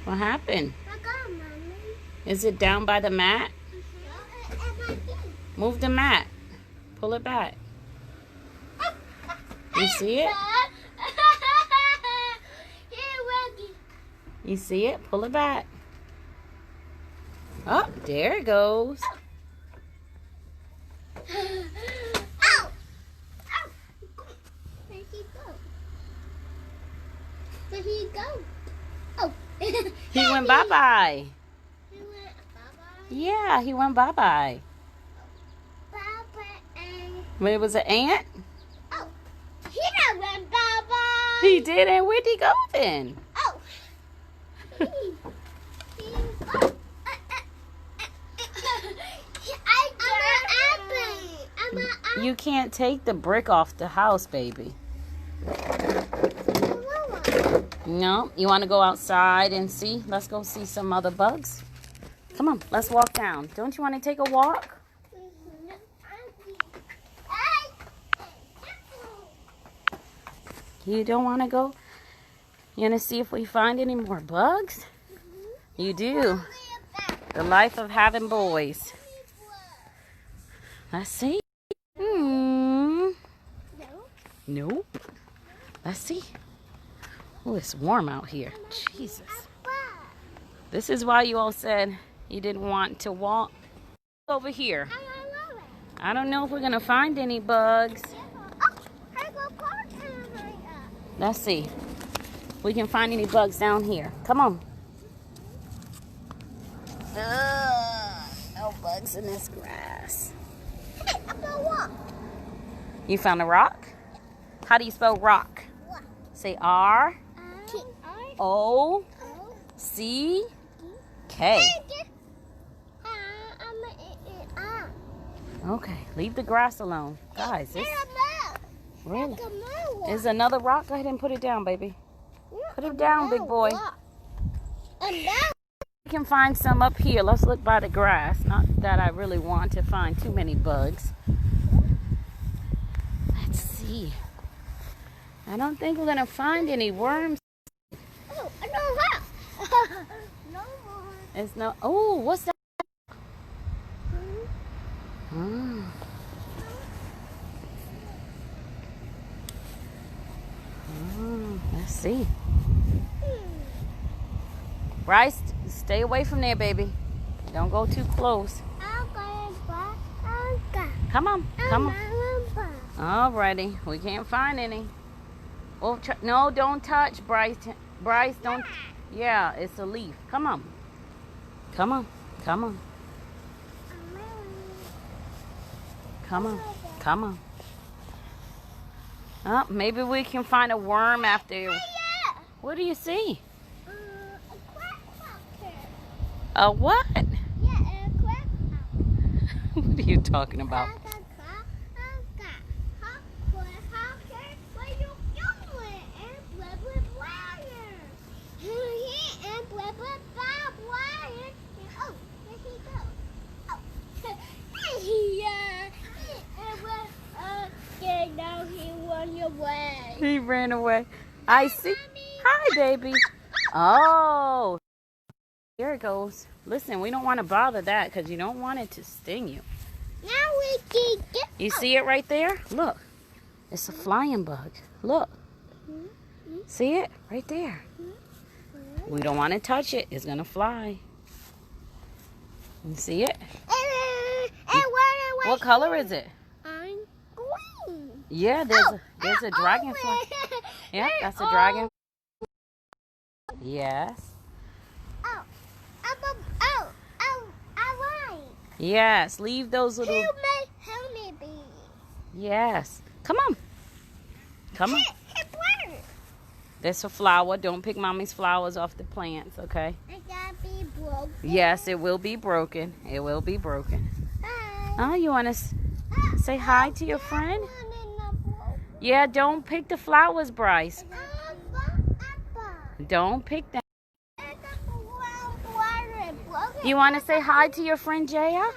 What happened? I got it, Mommy. Is it down by the mat? Move the mat. Pull it back. You see it? You see it? Pull it back. Oh, there it goes. Ow! Ow! Where'd he go? Where'd he go? Oh. He went bye-bye. He went bye-bye? Yeah, he went bye-bye. Bye-bye and... When it was an ant? Oh. He done went bye-bye. He did, and where'd he go then? Oh. You can't take the brick off the house, baby. No, you want to go outside and see? Let's go see some other bugs. Come on, let's walk down. Don't you want to take a walk? You don't want to go? You want to see if we find any more bugs? You do. The life of having boys. Let's see. Nope. Let's see. Oh, it's warm out here. Jesus. This is why you all said you didn't want to walk over here. I don't know if we're going to find any bugs. Let's see. If we can find any bugs down here. Come on. No bugs in this grass. You found a rock? How do you spell rock? Say R-O-C-K. Okay, leave the grass alone. Guys, this really is another rock. Go ahead and put it down, baby. Put it down, big boy. We can find some up here. Let's look by the grass. Not that I really want to find too many bugs. Let's see. I don't think we're going to find any worms. Oh, no more. It's no. Oh, what's that? Let's see. Bryce, stay away from there, baby. Don't go too close. Come on. Come on. Alrighty. We can't find any. Oh, no, don't touch, Bryce. Bryce, don't. Yeah, it's a leaf. Come on. Come on. Come on. Come on. Come on. Oh, maybe we can find a worm after. What do you see? A quack. A what? Yeah, a quack. What are you talking about? He ran away. I see. Hi, baby. Oh, here it goes. Listen, we don't want to bother that because you don't want it to sting you. Now we can get. You see it right there? Look, it's a flying bug. Look. See it right there? We don't want to touch it. It's gonna fly. You see it? What color is it? Green. Yeah, there's a dragonfly. Yeah, that's a dragon. Yes. Oh, right. Yes, leave those little. Who made honeybee? Yes. Come on. Come on. That's a flower. Don't pick mommy's flowers off the plants, okay? It gotta be broken. Yes, it will be broken. It will be broken. Hi. Oh, you want to say hi to your friend? Yeah, don't pick the flowers, Bryce. Don't pick them. You want to say hi to your friend, Jaya?